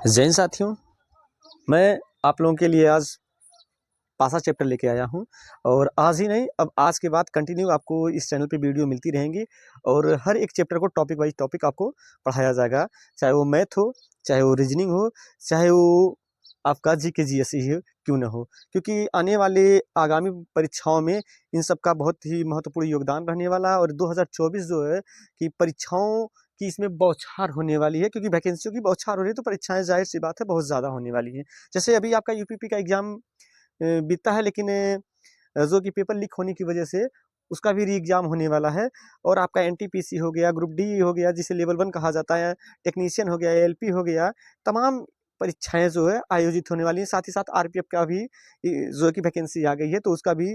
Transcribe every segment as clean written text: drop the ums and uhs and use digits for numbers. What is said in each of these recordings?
जैन साथियों, मैं आप लोगों के लिए आज पासा चैप्टर लेके आया हूँ। और आज ही नहीं, अब आज के बाद कंटिन्यू आपको इस चैनल पे वीडियो मिलती रहेंगी और हर एक चैप्टर को टॉपिक वाइज टॉपिक आपको पढ़ाया जाएगा। चाहे वो मैथ हो, चाहे वो रीजनिंग हो, चाहे वो आपका जीके जीएसई हो, क्यों ना हो, क्योंकि आने वाले आगामी परीक्षाओं में इन सब का बहुत ही महत्वपूर्ण योगदान रहने वाला है। और 2024 जो है कि परीक्षाओं कि इसमें बौछार होने वाली है, क्योंकि वैकेंसियों की बौछार हो रही है, तो परीक्षाएं जाहिर सी बात है बहुत ज़्यादा होने वाली हैं। जैसे अभी आपका यूपीपी का एग्जाम बीता है, लेकिन जो कि पेपर लीक होने की वजह से उसका भी री एग्जाम होने वाला है। और आपका एनटीपीसी हो गया, ग्रुप डी हो गया जिसे लेवल 1 कहा जाता है, टेक्नीशियन हो गया, एएलपी हो गया, तमाम परीक्षाएं जो है आयोजित होने वाली हैं। साथ ही साथ आरपीएफ का भी जो कि वैकेंसी आ गई है, तो उसका भी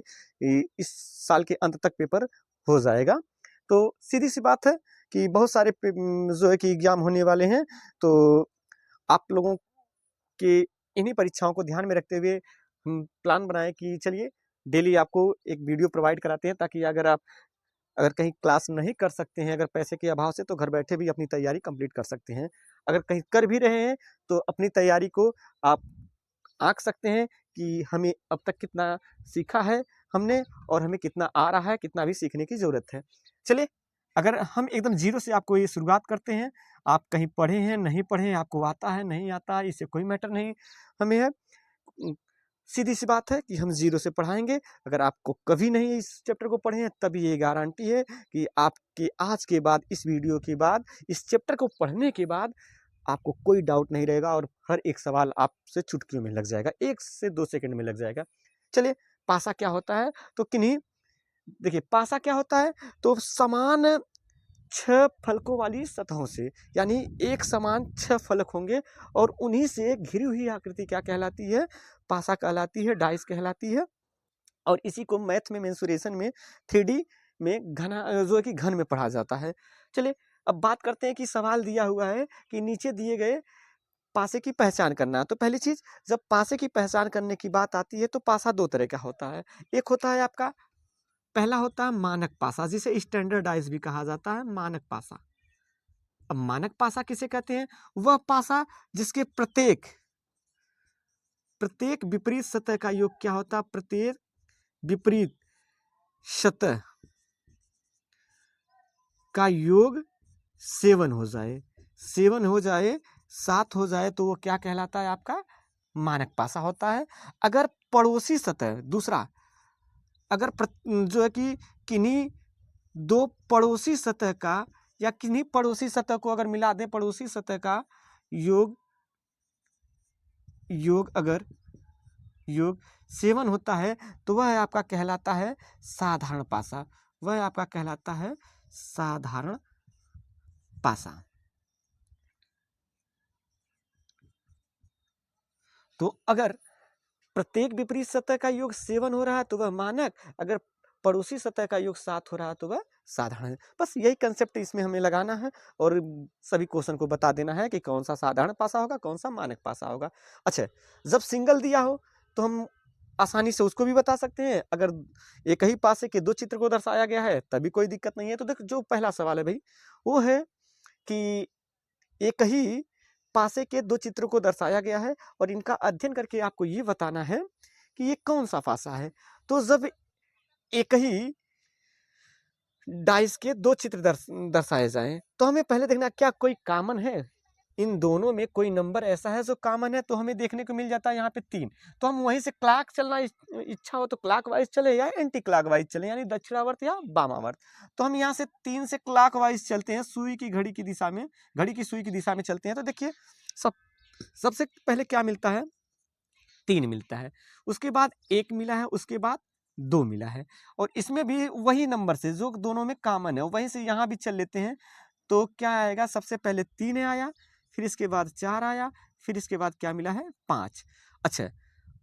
इस साल के अंत तक पेपर हो जाएगा। तो सीधी सी बात है कि बहुत सारे जो है कि एग्जाम होने वाले हैं। तो आप लोगों के इन्हीं परीक्षाओं को ध्यान में रखते हुए हम प्लान बनाएं कि चलिए डेली आपको एक वीडियो प्रोवाइड कराते हैं, ताकि अगर कहीं क्लास नहीं कर सकते हैं, अगर पैसे के अभाव से, तो घर बैठे भी अपनी तैयारी कंप्लीट कर सकते हैं। अगर कहीं कर भी रहे हैं तो अपनी तैयारी को आप आंक सकते हैं कि हमें अब तक कितना सीखा है हमने, और हमें कितना आ रहा है, कितना भी सीखने की ज़रूरत है। चलिए, अगर हम एकदम जीरो से आपको ये शुरुआत करते हैं, आप कहीं पढ़े हैं, नहीं पढ़े, आपको आता है, नहीं आता, इससे कोई मैटर नहीं हमें है। सीधी सी बात है कि हम जीरो से पढ़ाएंगे। अगर आपको कभी नहीं इस चैप्टर को पढ़े हैं, तभी ये गारंटी है कि आपके आज के बाद, इस वीडियो के बाद, इस चैप्टर को पढ़ने के बाद आपको कोई डाउट नहीं रहेगा और हर एक सवाल आपसे चुटकियों में लग जाएगा, 1 से 2 सेकंड में लग जाएगा। चलिए, पासा क्या होता है तो किन्हीं देखिए, पासा क्या होता है तो समान 6 फलकों वाली सतहों से, यानी एक समान 6 फलक होंगे और उन्हीं से घिरी हुई आकृति क्या कहलाती है? पासा कहलाती है, डाइस कहलाती है। और इसी को मैथ में मेंसुरेशन में 3D में घना जो है कि घन में पढ़ा जाता है। चलिए, अब बात करते हैं कि सवाल दिया हुआ है कि नीचे दिए गए पासे की पहचान करना। तो पहली चीज, जब पासे की पहचान करने की बात आती है तो पासा 2 तरह का होता है। एक होता है आपका, पहला होता है मानक पासा, जिसे स्टैंडर्डाइज भी कहा जाता है, मानक पासा। अब मानक पासा किसे कहते हैं? वह पासा जिसके प्रत्येक प्रत्येक विपरीत सतह का योग क्या होता है? प्रत्येक विपरीत सतह का योग 7 हो जाए, 7 हो जाए, 7 हो जाए, तो वो क्या कहलाता है? आपका मानक पासा होता है। अगर पड़ोसी सतह दूसरा, अगर जो है कि किन्हीं 2 पड़ोसी सतह का, या किन्हीं पड़ोसी सतह को अगर मिला दें, पड़ोसी सतह का योग अगर योग 7 होता है, तो वह आपका कहलाता है साधारण पासा। वह आपका कहलाता है साधारण पासा। तो अगर प्रत्येक विपरीत सतह का योग 7 हो रहा है तो वह मानक, अगर पड़ोसी सतह का योग 7 हो रहा है तो वह साधारण है। बस यही कंसेप्ट इसमें हमें लगाना है और सभी क्वेश्चन को बता देना है कि कौन सा साधारण पासा होगा, कौन सा मानक पासा होगा। अच्छा, जब सिंगल दिया हो तो हम आसानी से उसको भी बता सकते हैं। अगर एक ही पासे के 2 चित्र को दर्शाया गया है तभी कोई दिक्कत नहीं है। तो देख, जो पहला सवाल है भाई, वो है कि एक ही पासे के 2 चित्रों को दर्शाया गया है और इनका अध्ययन करके आपको ये बताना है कि ये कौन सा पासा है। तो जब एक ही डाइस के 2 चित्र दर्शाए जाएं, तो हमें पहले देखना क्या कोई कॉमन है। इन दोनों में कोई नंबर ऐसा है जो कॉमन है, तो हमें देखने को मिल जाता है यहाँ पे 3। तो हम वहीं से क्लॉक चलना इच्छा हो तो क्लॉक वाइज चले या एंटी क्लॉक वाइज चले, यानी दक्षिणावर्त या वामावर्त। तो हम यहाँ से 3 से क्लॉक वाइज चलते हैं, सुई की घड़ी की दिशा में, घड़ी की सुई की दिशा में चलते हैं। तो देखिए, सबसे पहले क्या मिलता है? 3 मिलता है, उसके बाद 1 मिला है, उसके बाद 2 मिला है, और इसमें भी वही नंबर से जो दोनों में कॉमन है वहीं से यहाँ भी चल लेते हैं। तो क्या आएगा? सबसे पहले 3 आया, फिर इसके बाद 4 आया, फिर इसके बाद क्या मिला है? 5। अच्छा,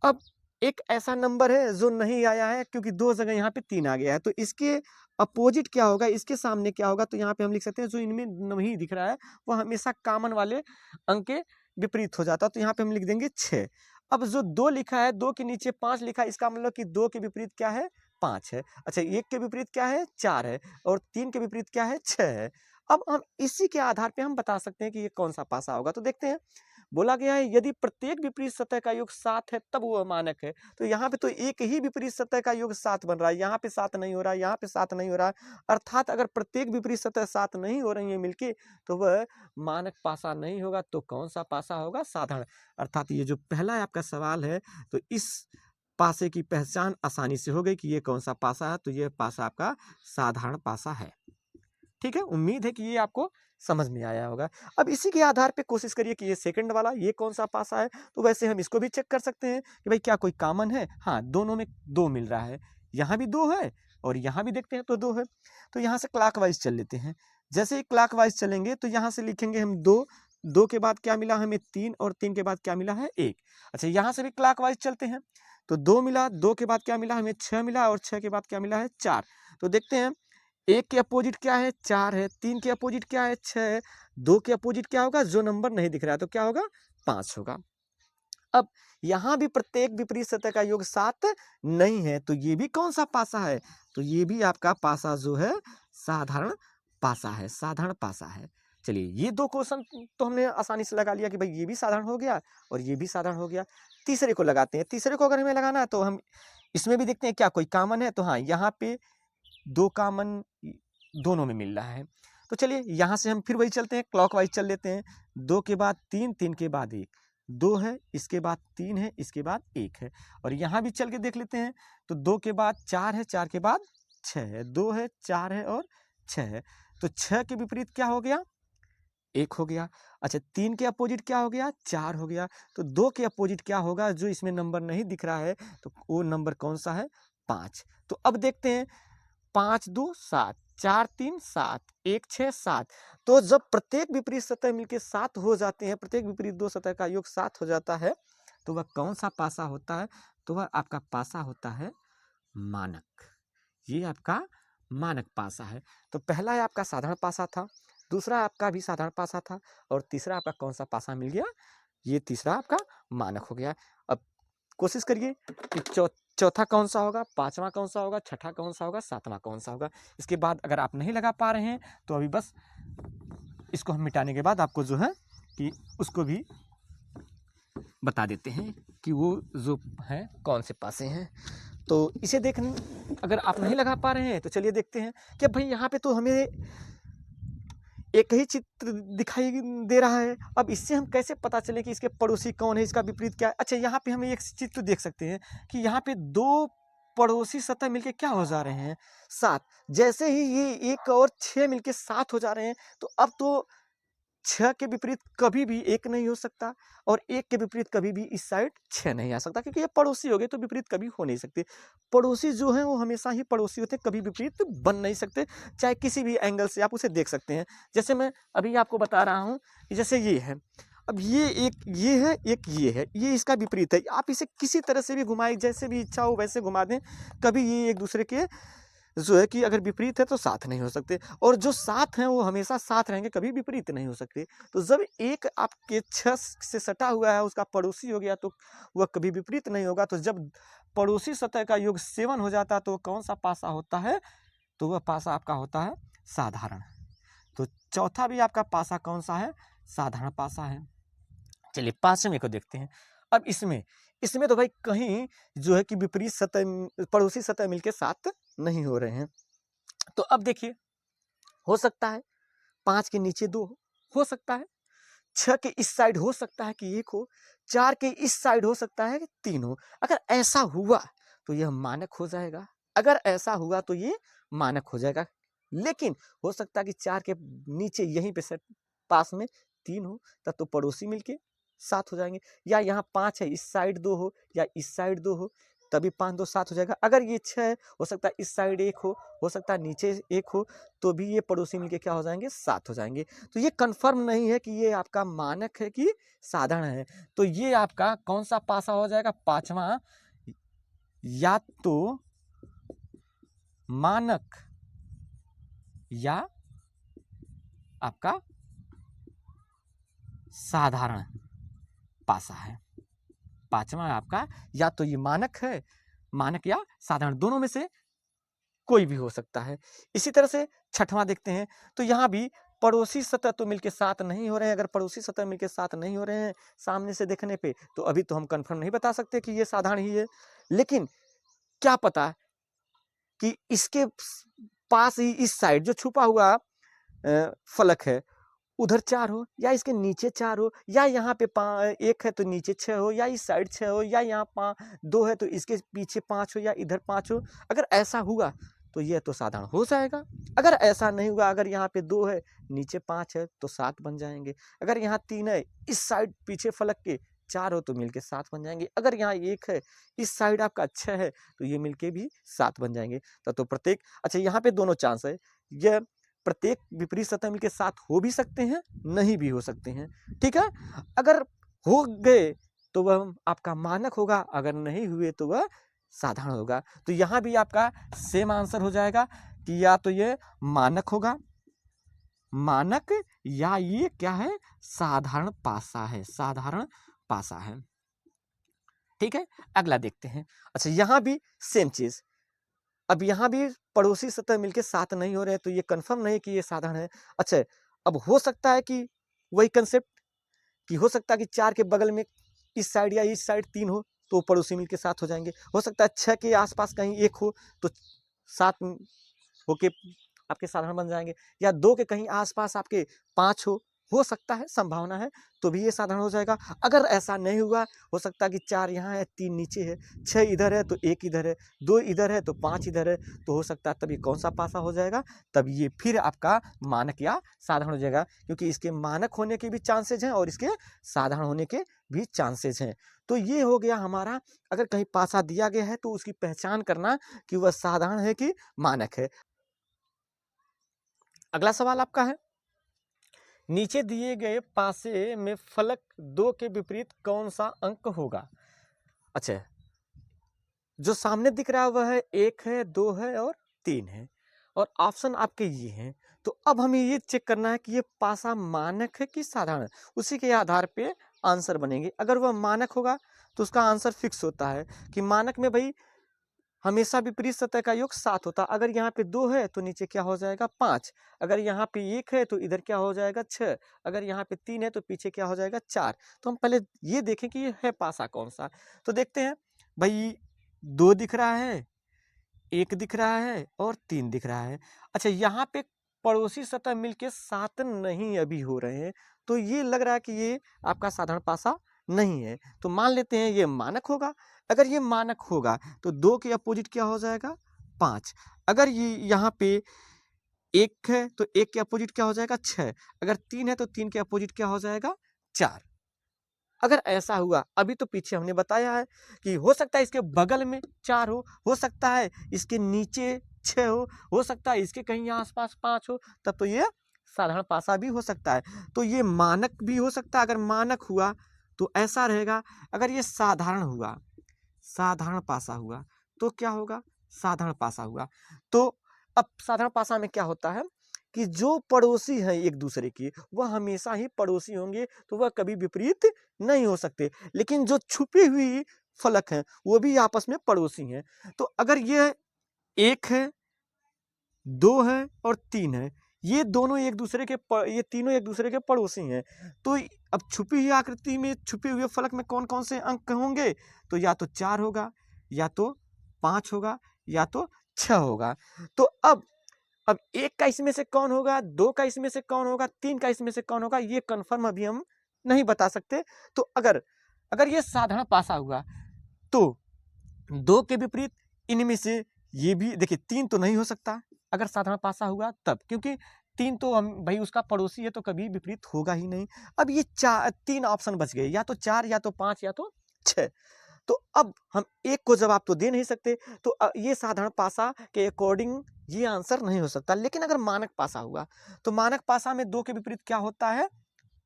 अब एक ऐसा नंबर है जो नहीं आया है, क्योंकि 2 जगह यहाँ पे 3 आ गया है, तो इसके अपोजिट क्या होगा, इसके सामने क्या होगा? तो यहाँ पे हम लिख सकते हैं जो इनमें नहीं दिख रहा है वह हमेशा कॉमन वाले अंक के विपरीत हो जाता है। तो यहाँ पे हम लिख देंगे 6। अब जो 2 लिखा है, 2 के नीचे 5 लिखा है, इसका मतलब कि 2 के विपरीत क्या है? 5 है। अच्छा, 1 के विपरीत क्या है? 4 है, और 3 के विपरीत क्या है? 6 है। अब हम इसी के आधार पे हम बता सकते हैं कि ये कौन सा पासा होगा। तो देखते हैं, बोला गया है यदि प्रत्येक विपरीत सतह का योग 7 है तब वह मानक है। तो यहाँ पे तो एक ही विपरीत सतह का योग 7 बन रहा है, यहाँ पे 7 नहीं हो रहा है, यहाँ पे 7 नहीं हो रहा है, अर्थात अगर प्रत्येक विपरीत सतह 7 नहीं हो रही है मिलके तो वह मानक पासा नहीं होगा। तो कौन सा पासा होगा? साधारण। अर्थात ये जो पहला आपका सवाल है, तो इस पासे की पहचान आसानी से हो गई कि ये कौन सा पासा है। तो ये पासा आपका साधारण पासा है। ठीक है, उम्मीद है कि ये आपको समझ में आया होगा। अब इसी के आधार पे कोशिश करिए कि ये सेकंड वाला ये कौन सा पासा है। तो वैसे हम इसको भी चेक कर सकते हैं कि भाई क्या कोई कॉमन है। हाँ, दोनों में 2 मिल रहा है, यहाँ भी 2 है और यहाँ भी देखते हैं तो 2 है। तो यहाँ से क्लॉकवाइज चल लेते हैं। जैसे ही क्लॉकवाइज चलेंगे तो यहाँ से लिखेंगे हम 2, 2 के बाद क्या मिला हमें 3 और 3 के बाद क्या मिला है 1। अच्छा, यहाँ से भी क्लॉकवाइज चलते हैं तो 2 मिला, 2 के बाद क्या मिला हमें 6 मिला और 6 के बाद क्या मिला है 4। तो देखते हैं 1 के अपोजिट क्या है 4 है, 3 के अपोजिट क्या है 6 है, 2 के अपोजिट क्या होगा, जो नंबर नहीं दिख रहा है तो क्या होगा 5 होगा। अब यहाँ भी प्रत्येक विपरीत सतह का योग 7 नहीं है, तो ये भी कौन सा पासा है? तो ये भी आपका पासा जो है साधारण पासा है, साधारण पासा है। चलिए, ये 2 क्वेश्चन तो हमने आसानी से लगा लिया कि भाई ये भी साधारण हो गया और ये भी साधारण हो गया। तीसरे को लगाते हैं। तीसरे को अगर हमें लगाना है तो हम इसमें भी देखते हैं क्या कोई कॉमन है। तो हाँ, यहाँ पे 2 कॉमन दोनों में मिल रहा है। तो चलिए यहाँ से हम फिर वही चलते हैं, क्लॉकवाइज चल लेते हैं। 2 के बाद 3, 3 के बाद 1, 2 है, इसके बाद 3 है, इसके बाद 1 है। और यहाँ भी चल के देख लेते हैं तो 2 के बाद 4 है, 4 के बाद 6 है, 2 है, 4 है और 6 है। तो 6 के विपरीत क्या हो गया? 1 हो गया। अच्छा, 3 के अपोजिट क्या हो गया? 4 हो गया। तो 2 के अपोजिट क्या होगा? जो इसमें नंबर नहीं दिख रहा है तो वो नंबर कौन सा है? 5। तो अब देखते हैं 5 2 7, 4 3 7, 1 6 7। तो जब प्रत्येक विपरीत सतह मिलके 7 हो जाते हैं, प्रत्येक विपरीत 2 सतह का योग 7 हो जाता है, तो वह कौन सा पासा होता है? तो वह आपका पासा होता है मानक। ये आपका मानक पासा है। तो पहला है आपका साधारण पासा था, दूसरा आपका भी साधारण पासा था और तीसरा आपका कौन सा पासा मिल गया? ये तीसरा आपका मानक हो गया। अब कोशिश करिए कि चौथा कौन सा होगा, पांचवा कौन सा होगा, छठा कौन सा होगा, सातवां कौन सा होगा। इसके बाद अगर आप नहीं लगा पा रहे हैं तो अभी बस इसको हम मिटाने के बाद आपको जो है कि उसको भी बता देते हैं कि वो जो है कौन से पासे हैं। तो इसे देखने अगर आप नहीं लगा पा रहे हैं तो चलिए देखते हैं कि भाई यहाँ पे तो हमें एक ही चित्र दिखाई दे रहा है। अब इससे हम कैसे पता चले कि इसके पड़ोसी कौन है, इसका विपरीत क्या है? अच्छा, यहाँ पे हमें एक चित्र देख सकते हैं कि यहाँ पे 2 पड़ोसी सतह मिलके क्या हो जा रहे हैं? 7। जैसे ही ये 1 और 6 मिलके 7 हो जा रहे हैं, तो अब तो 6 के विपरीत कभी भी 1 नहीं हो सकता और 1 के विपरीत कभी भी इस साइड 6 नहीं आ सकता, क्योंकि ये पड़ोसी हो गए तो विपरीत कभी हो नहीं सकते। पड़ोसी जो हैं वो हमेशा ही पड़ोसी होते हैं, कभी विपरीत बन नहीं सकते, चाहे किसी भी एंगल से आप उसे देख सकते हैं। जैसे मैं अभी आपको बता रहा हूँ कि जैसे ये है, अब ये एक ये है, एक ये है, ये इसका विपरीत है। आप इसे किसी तरह से भी घुमाएं, जैसे भी इच्छा हो वैसे घुमा दें, कभी ये एक दूसरे के जो है कि अगर विपरीत है तो साथ नहीं हो सकते, और जो साथ हैं वो हमेशा साथ रहेंगे, कभी विपरीत नहीं हो सकते। तो जब एक आपके छत से सटा हुआ है उसका पड़ोसी हो गया तो वह कभी विपरीत नहीं होगा। तो जब पड़ोसी सतह का योग 7 हो जाता है तो कौन सा पासा होता है? तो वह पासा आपका होता है साधारण। तो चौथा भी आपका पासा कौन सा है? साधारण पासा है। चलिए पांचवें को देखते हैं। अब इसमें इसमें तो भाई कहीं जो है कि विपरीत सतह पड़ोसी सतह मिलके 7 नहीं हो रहे हैं। तो अब देखिए, हो सकता है 5 के नीचे 2 हो सकता है, 6 के इस साइड हो सकता है कि 1 हो, 4 के इस साइड हो सकता है कि 3 हो। अगर ऐसा हुआ तो यह मानक हो जाएगा, अगर ऐसा हुआ तो ये मानक हो जाएगा। लेकिन हो सकता है कि 4 के नीचे यहीं पे सेट पास में 3 हो, तब तो पड़ोसी मिलके 7 हो जाएंगे। या यहाँ 5 है, इस साइड 2 हो या इस साइड 2 हो, तभी 5 2 7 हो जाएगा। अगर ये 6 है, हो सकता है इस साइड 1 हो सकता है नीचे 1 हो, तो भी ये पड़ोसी मिलके क्या हो जाएंगे? 7 हो जाएंगे। तो ये कंफर्म नहीं है कि ये आपका मानक है कि साधारण है। तो ये आपका कौन सा पासा हो जाएगा? पांचवा, या तो मानक या आपका साधारण पासा है। पांचवा आपका या तो ये मानक है, मानक या साधारण, दोनों में से कोई भी हो सकता है। इसी तरह से छठवां देखते हैं। तो यहाँ भी पड़ोसी सतह तो मिलके 7 नहीं हो रहे हैं। अगर पड़ोसी सतह मिलके 7 नहीं हो रहे हैं सामने से देखने पे, तो अभी तो हम कंफर्म नहीं बता सकते कि ये साधारण ही है। लेकिन क्या पता कि इसके पास ही इस साइड जो छुपा हुआ फलक है उधर 4 हो, या इसके नीचे 4 हो, या यहाँ पे 1 है तो नीचे 6 हो, या इस साइड 6 हो, या यहाँ 2 है तो इसके पीछे 5 हो, या इधर 5 हो। अगर ऐसा हुआ तो यह तो साधारण हो जाएगा। अगर ऐसा नहीं हुआ, अगर यहाँ पे 2 है नीचे 5 है तो 7 बन जाएंगे। अगर यहाँ 3 है इस साइड पीछे फलक के 4 हो तो मिलके 7 बन जाएंगे। अगर यहाँ 1 है इस साइड आपका 6 है तो ये मिलके भी 7 बन जाएंगे। तो प्रत्येक, अच्छा यहाँ पे दोनों चांस है, यह प्रत्येक विपरीत सतह मिलके 7 हो भी सकते हैं, नहीं भी हो सकते हैं। ठीक है, अगर हो गए तो वह आपका मानक होगा, अगर नहीं हुए तो वह साधारण होगा। तो यहाँ भी आपका सेम आंसर हो जाएगा कि या तो ये मानक होगा, मानक, या ये क्या है, साधारण पासा है, साधारण पासा है। ठीक है, अगला देखते हैं। अच्छा यहाँ भी सेम चीज, अब यहाँ भी पड़ोसी सतह मिलके 7 नहीं हो रहे हैं तो ये कंफर्म नहीं कि ये साधारण है। अच्छा, अब हो सकता है कि वही कंसेप्ट कि हो सकता है कि 4 के बगल में इस साइड या इस साइड 3 हो तो पड़ोसी मिलके 7 हो जाएंगे। हो सकता है 6 के आसपास कहीं 1 हो तो 7 होके आपके साधारण बन जाएंगे, या 2 के कहीं आसपास आपके 5 हो सकता है, संभावना है, तो भी ये साधारण हो जाएगा। अगर ऐसा नहीं हुआ, हो सकता है कि 4 यहाँ है 3 नीचे है, 6 इधर है तो 1 इधर है, 2 इधर है तो 5 इधर है, तो हो सकता है तब ये कौन सा पासा हो जाएगा, तब ये फिर आपका मानक या साधारण हो जाएगा, क्योंकि इसके मानक होने के भी चांसेज हैं और इसके साधारण होने के भी चांसेज हैं। तो ये हो गया हमारा, अगर कहीं पासा दिया गया है तो उसकी पहचान करना कि वह साधारण है कि मानक है। अगला सवाल आपका है, नीचे दिए गए पासे में फलक 2 के विपरीत कौन सा अंक होगा। अच्छा, जो सामने दिख रहा है वह है 1 है, 2 है और 3 है, और ऑप्शन आपके ये हैं। तो अब हमें ये चेक करना है कि ये पासा मानक है कि साधारण, उसी के आधार पे आंसर बनेंगे। अगर वह मानक होगा तो उसका आंसर फिक्स होता है कि मानक में भाई हमेशा विपरीत सतह का योग 7 होता है। अगर यहाँ पे 2 है तो नीचे क्या हो जाएगा 5, अगर यहाँ पे 1 है तो इधर क्या हो जाएगा 6, अगर यहाँ पे 3 है तो पीछे क्या हो जाएगा 4। तो हम पहले ये देखें कि ये है पासा कौन सा। तो देखते हैं भाई, 2 दिख रहा है, 1 दिख रहा है और 3 दिख रहा है। अच्छा, यहाँ पे पड़ोसी सतह मिलके 7 नहीं अभी हो रहे हैं, तो ये लग रहा है कि ये आपका साधारण पासा नहीं है। तो मान लेते हैं ये मानक होगा। अगर ये मानक होगा तो 2 के अपोजिट क्या हो जाएगा 5। अगर ये यहाँ पे 1 है तो 1 के अपोजिट क्या हो जाएगा 6। अगर 3 है तो 3 के अपोजिट क्या हो जाएगा 4। अगर ऐसा हुआ, अभी तो पीछे हमने बताया है कि हो सकता है इसके बगल में 4 हो सकता है इसके नीचे 6 हो सकता है इसके कहीं आसपास 5 हो, तब तो ये साधारण पासा भी हो सकता है। तो ये मानक भी हो सकता है। अगर मानक हुआ तो ऐसा रहेगा, अगर ये साधारण हुआ, साधारण पासा हुआ, तो क्या होगा, साधारण पासा हुआ। तो अब साधारण पासा में क्या होता है कि जो पड़ोसी हैं एक दूसरे के, वह हमेशा ही पड़ोसी होंगे, तो वह कभी विपरीत नहीं हो सकते। लेकिन जो छुपी हुई फलक हैं वो भी आपस में पड़ोसी हैं। तो अगर ये 1 है, 2 है और 3 है, ये दोनों एक दूसरे के ये तीनों एक दूसरे के पड़ोसी हैं। तो अब छुपी हुई आकृति में, छुपे हुए फलक में कौन कौन से अंक होंगे, तो या तो 4 होगा, या तो 5 होगा, या तो 6 होगा। तो अब 1 का इसमें से कौन होगा, 2 का इसमें से कौन होगा, 3 का इसमें से कौन होगा, ये कंफर्म अभी हम नहीं बता सकते। तो अगर ये साधारण पासा हुआ तो 2 के विपरीत इनमें से ये भी देखिए 3 तो नहीं हो सकता अगर साधारण पासा हुआ तब, क्योंकि 3 तो हम भाई उसका पड़ोसी है तो कभी विपरीत होगा ही नहीं। अब ये 3 ऑप्शन बच गए, या तो 4, या तो 5, या तो 6। तो अब हम एक को जवाब तो दे नहीं सकते, तो ये साधारण पासा के अकॉर्डिंग ये आंसर नहीं हो सकता। लेकिन अगर मानक पासा हुआ तो मानक पासा में 2 के विपरीत क्या होता है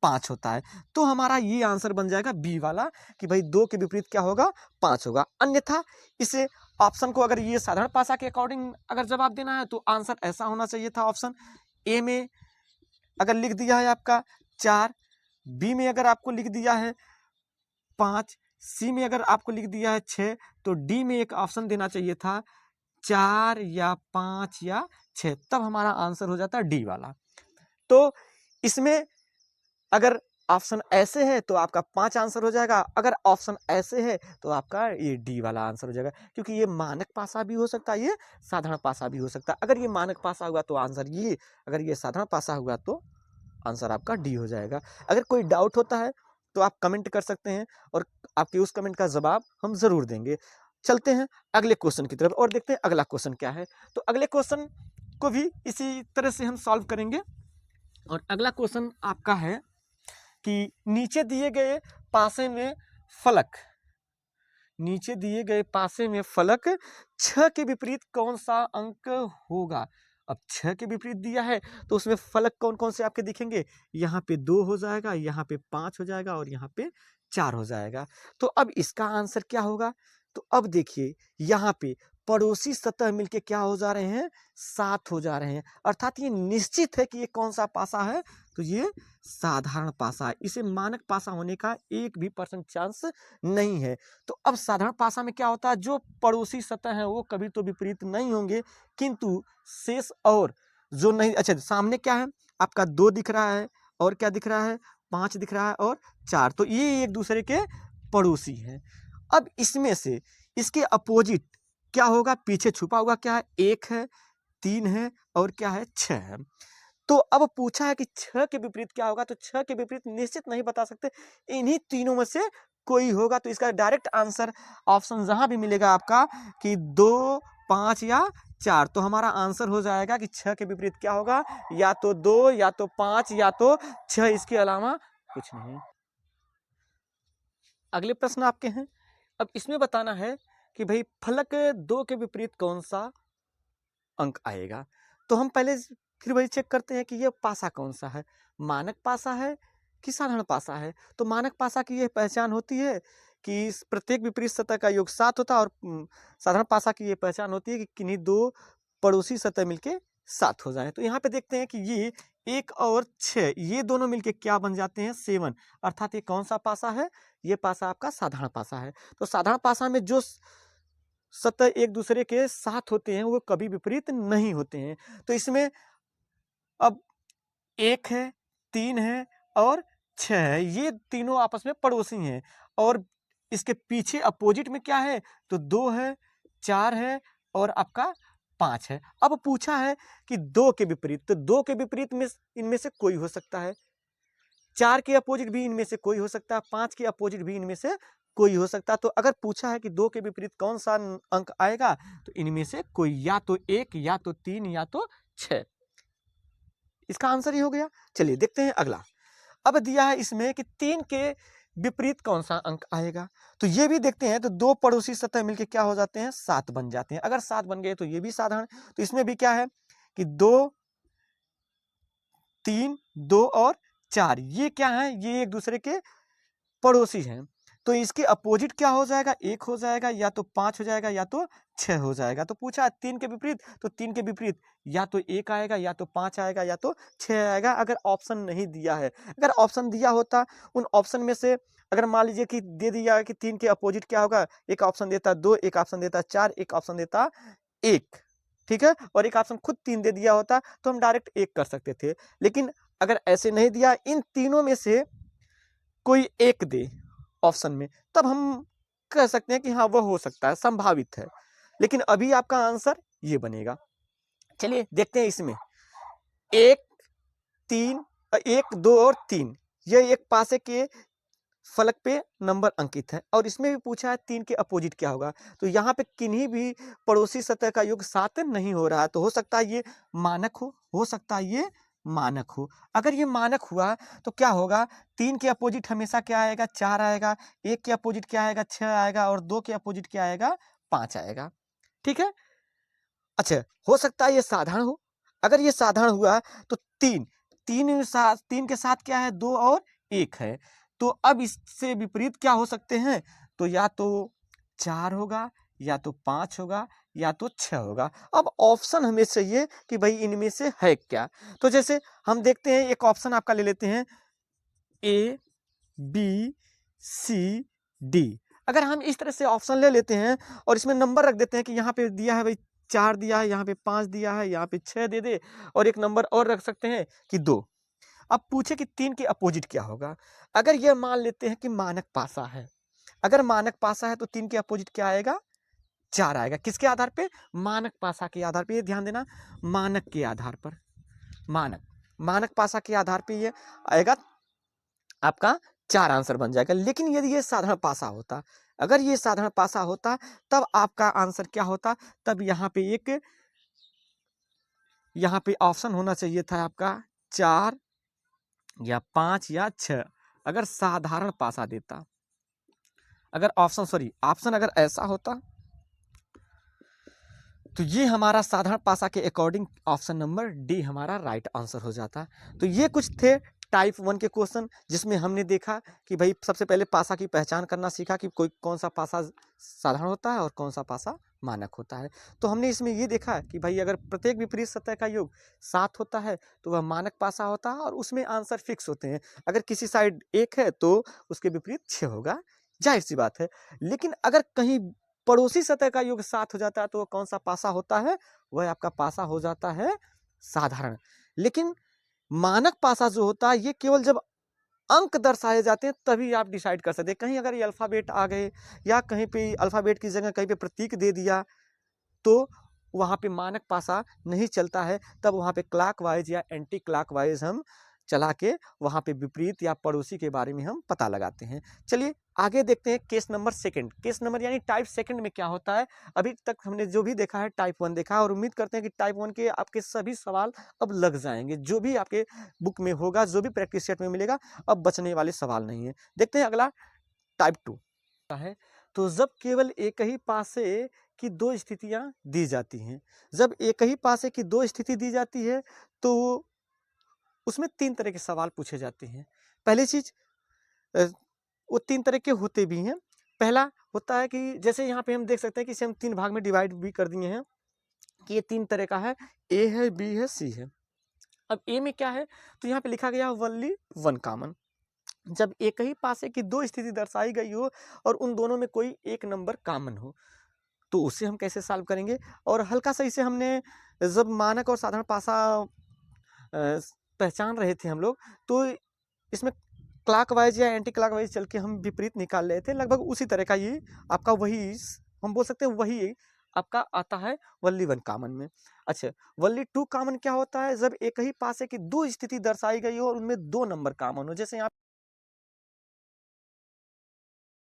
5 होता है। तो हमारा ये आंसर बन जाएगा बी वाला कि भाई 2 के विपरीत क्या होगा 5 होगा। अन्यथा इसे ऑप्शन को अगर ये साधारण पासा के अकॉर्डिंग अगर जवाब देना है तो आंसर ऐसा होना चाहिए था, ऑप्शन ए में अगर लिख दिया है आपका 4, बी में अगर आपको लिख दिया है 5, सी में अगर आपको लिख दिया है 6, तो डी में एक ऑप्शन देना चाहिए था 4 या 5 या 6, तब हमारा आंसर हो जाता है डी वाला। तो इसमें अगर ऑप्शन ऐसे है तो आपका 5 आंसर हो जाएगा, अगर ऑप्शन ऐसे है तो आपका ये डी वाला आंसर हो जाएगा, क्योंकि ये मानक पासा भी हो सकता है, ये साधारण पासा भी हो सकता है। अगर ये मानक पासा हुआ तो आंसर ये, अगर ये साधारण पासा हुआ तो आंसर आपका डी हो जाएगा। अगर कोई डाउट होता है तो आप कमेंट कर सकते हैं और आपके उस कमेंट का जवाब हम जरूर देंगे। चलते हैं अगले क्वेश्चन की तरफ और देखते हैं अगला क्वेश्चन क्या है। तो अगले क्वेश्चन को भी इसी तरह से हम सॉल्व करेंगे और अगला क्वेश्चन आपका है कि नीचे दिए गए पासे में फलक, नीचे दिए गए पासे में फलक 6 के विपरीत कौन सा अंक होगा। अब 6 के विपरीत दिया है तो उसमें फलक कौन कौन से आपके दिखेंगे, यहाँ पे 2 हो जाएगा, यहाँ पे 5 हो जाएगा और यहाँ पे 4 हो जाएगा। तो अब इसका आंसर क्या होगा, तो अब देखिए यहाँ पे पड़ोसी सतह मिलके क्या हो जा रहे हैं, 7 हो जा रहे हैं, अर्थात ये निश्चित है कि ये कौन सा पासा है, तो ये साधारण पासा है। इसे मानक पासा होने का 1% चांस नहीं है। तो अब साधारण पासा में क्या होता है, जो पड़ोसी सतह है वो कभी तो विपरीत नहीं होंगे, किंतु शेष और जो नहीं, अच्छा सामने क्या है आपका 2 दिख रहा है और क्या दिख रहा है, 5 दिख रहा है और 4, तो ये एक दूसरे के पड़ोसी हैं। अब इसमें से इसके अपोजिट क्या होगा, पीछे छुपा हुआ क्या है, 1 है, 3 है और क्या है, 6 है। तो अब पूछा है कि 6 के विपरीत क्या होगा, तो 6 के विपरीत निश्चित नहीं बता सकते, इन्हीं तीनों में से कोई होगा। तो इसका डायरेक्ट आंसर ऑप्शन जहां भी मिलेगा आपका कि 2, 5 या 4, तो हमारा आंसर हो जाएगा कि 6 के विपरीत क्या होगा, या तो 2 या तो 5 या तो 6, इसके अलावा कुछ नहीं। अगले प्रश्न आपके हैं। अब इसमें बताना है कि भाई फलक 2 के विपरीत कौन सा अंक आएगा। तो हम पहले फिर वही चेक करते हैं कि ये पासा कौन सा है, मानक पासा है कि साधारण पासा है। तो मानक पासा की यह पहचान होती है कि प्रत्येक विपरीत सतह का योग 7 होता है और साधारण पासा की यह पहचान होती है कि किन्हीं 2 पड़ोसी सतह मिलके 7 हो जाए। तो यहाँ पे देखते हैं कि ये 1 और 6 ये दोनों मिलके क्या बन जाते हैं, 7, अर्थात ये कौन सा पासा है, ये पासा आपका साधारण पासा है। तो साधारण पासा में जो सतह एक दूसरे के साथ होते हैं वो कभी विपरीत नहीं होते हैं। तो इसमें अब 1 है, 3 है और 6 है, ये तीनों आपस में पड़ोसी हैं और इसके पीछे अपोजिट में क्या है, तो 2 है, 4 है और आपका 5 है। अब पूछा है कि 2 के विपरीत, तो 2 के विपरीत में इनमें से कोई हो सकता है, 4 के अपोजिट भी इनमें से कोई हो सकता है, 5 के अपोजिट भी इनमें से कोई हो सकता है। तो अगर पूछा है कि 2 के विपरीत कौन सा अंक आएगा, तो इनमें से कोई या तो 1 या तो 3 या तो 6, इसका आंसर ही हो गया। चलिए देखते हैं अगला। अब दिया है इसमें कि 3 के विपरीत कौन सा अंक आएगा, तो ये भी देखते हैं। तो 2 पड़ोसी सतह मिलके क्या हो जाते हैं, 7 बन जाते हैं। अगर 7 बन गए तो ये भी साधारण, तो इसमें भी क्या है कि 2, 3, 2 और 4 ये क्या है, ये एक दूसरे के पड़ोसी हैं। तो इसके अपोजिट क्या हो जाएगा, 1 हो जाएगा या तो 5 हो जाएगा या तो 6 हो जाएगा। तो पूछा 3 के विपरीत, तो 3 के विपरीत या तो 1 आएगा या तो 5 आएगा या तो 6 आएगा, अगर ऑप्शन नहीं दिया है। अगर ऑप्शन दिया होता, उन ऑप्शन में से अगर मान लीजिए कि दे दिया है कि 3 के अपोजिट क्या होगा, एक ऑप्शन देता 2, एक ऑप्शन देता 4, एक ऑप्शन देता 1, ठीक है, और एक ऑप्शन खुद 3 दे दिया होता तो हम डायरेक्ट 1 कर सकते थे। लेकिन अगर ऐसे नहीं दिया, इन तीनों में से कोई एक दे ऑप्शन में, तब हम कह सकते हैं कि हाँ वह हो सकता है, संभावित है। लेकिन अभी आपका आंसर ये बनेगा। चलिए देखते हैं इसमें 1, 3, 1, 2 और 3 ये एक पासे के फलक पे नंबर अंकित है और इसमें भी पूछा है 3 के अपोजिट क्या होगा। तो यहाँ पे किन्हीं भी पड़ोसी सतह का योग 7 नहीं हो रहा है, तो हो सकता है ये मानक हो सकता है ये मानक हो। अगर ये मानक हुआ तो क्या होगा, 3 के अपोजिट हमेशा क्या आएगा, 4 आएगा, 1 के अपोजिट क्या आएगा, 6 आएगा और 2 के अपोजिट क्या आएगा, 5 आएगा। ठीक है, अच्छा हो सकता है ये साधारण हो। अगर ये साधारण हुआ तो 3 के साथ क्या है, 2 और 1 है। तो अब इससे विपरीत क्या हो सकते हैं, तो या तो 4 होगा या तो 5 होगा या तो 6 होगा। अब ऑप्शन हमें चाहिए कि भाई इनमें से है क्या। तो जैसे हम देखते हैं, एक ऑप्शन आपका ले लेते हैं A, B, C, D। अगर हम इस तरह से ऑप्शन ले लेते हैं और इसमें नंबर रख देते हैं कि यहाँ पे दिया है भाई 4 दिया है, यहाँ पे 5 दिया है, यहाँ पे 6 दे दे और एक नंबर और रख सकते हैं कि 2। अब पूछे कि 3 के अपोजिट क्या होगा। अगर ये मान लेते हैं कि मानक पासा है, अगर मानक पासा है तो 3 के अपोजिट क्या आएगा? 4 आएगा। किसके आधार पे? मानक पासा के आधार पे। ये ध्यान देना, मानक के आधार पर, मानक पासा के आधार पे ये आएगा, आपका 4 आंसर बन जाएगा। लेकिन यदि ये साधारण पासा होता, अगर ये साधारण पासा होता तब आपका आंसर क्या होता? तब यहाँ पे ऑप्शन होना चाहिए था आपका 4 या 5 या 6। अगर साधारण पासा देता, अगर ऑप्शन अगर ऐसा होता तो ये हमारा साधारण पासा के अकॉर्डिंग ऑप्शन नंबर डी हमारा राइट आंसर हो जाता। तो ये कुछ थे टाइप 1 के क्वेश्चन, जिसमें हमने देखा कि भाई सबसे पहले पासा की पहचान करना सीखा कि कौन सा पासा साधारण होता है और कौन सा पासा मानक होता है। तो हमने इसमें ये देखा कि भाई अगर प्रत्येक विपरीत सतह का योग 7 होता है तो वह मानक पासा होता है और उसमें आंसर फिक्स होते हैं। अगर किसी साइड 1 है तो उसके विपरीत 6 होगा, जाहिर सी बात है। लेकिन अगर कहीं पड़ोसी सतह का योग 7 हो जाता है तो वो कौन सा पासा होता है? वह आपका पासा हो जाता है साधारण। लेकिन मानक पासा जो होता है ये केवल जब अंक दर्शाए जाते हैं तभी आप डिसाइड कर सकते हैं। कहीं अगर ये अल्फाबेट आ गए या कहीं पे अल्फाबेट की जगह कहीं पे प्रतीक दे दिया तो वहाँ पे मानक पासा नहीं चलता है। तब वहाँ पे क्लॉकवाइज या एंटी क्लॉकवाइज हम चला के वहाँ पे विपरीत या पड़ोसी के बारे में हम पता लगाते हैं। चलिए आगे देखते हैं case number second. Case number यानी टाइप सेकंड में क्या होता है? अभी तक हमने जो भी देखा है टाइप 1 देखा और उम्मीद करते हैं कि टाइप 1 के आपके सभी सवाल अब लग जाएंगे। जो भी आपके बुक में होगा, जो भी प्रैक्टिस सेट में मिलेगा, अब बचने वाले सवाल नहीं है। देखते हैं अगला टाइप 2 है। तो जब केवल एक ही पासे की 2 स्थितियां दी जाती हैं, जब एक ही पासे की 2 स्थिति दी जाती है तो उसमें 3 तरह के सवाल पूछे जाते हैं। पहली चीज वो 3 तरह के होते भी हैं। पहला होता है कि जैसे यहाँ पे हम देख सकते हैं कि इसे हम 3 भाग में डिवाइड भी कर दिए हैं कि ये 3 तरह का है, ए है, बी है, सी है। अब ए में क्या है? तो यहाँ पे लिखा गया ओनली 1 कॉमन। जब एक ही पासे की 2 स्थिति दर्शाई गई हो और उन दोनों में कोई एक नंबर कॉमन हो तो उसे हम कैसे सॉल्व करेंगे? और हल्का सा इसे हमने जब मानक और साधारण पासा पहचान रहे थे हम लोग, तो इसमें क्लॉकवाइज या एंटी क्लॉकवाइज चल के हम विपरीत निकाल रहे थे। लगभग उसी तरह का ये आपका वही हम बोल सकते हैं, वही आपका आता है वनली 1 कॉमन में। अच्छा, वनली 2 कॉमन क्या होता है? जब एक ही पासे की 2 स्थिति दर्शाई गई हो और उनमें 2 नंबर कॉमन हो। जैसे यहाँ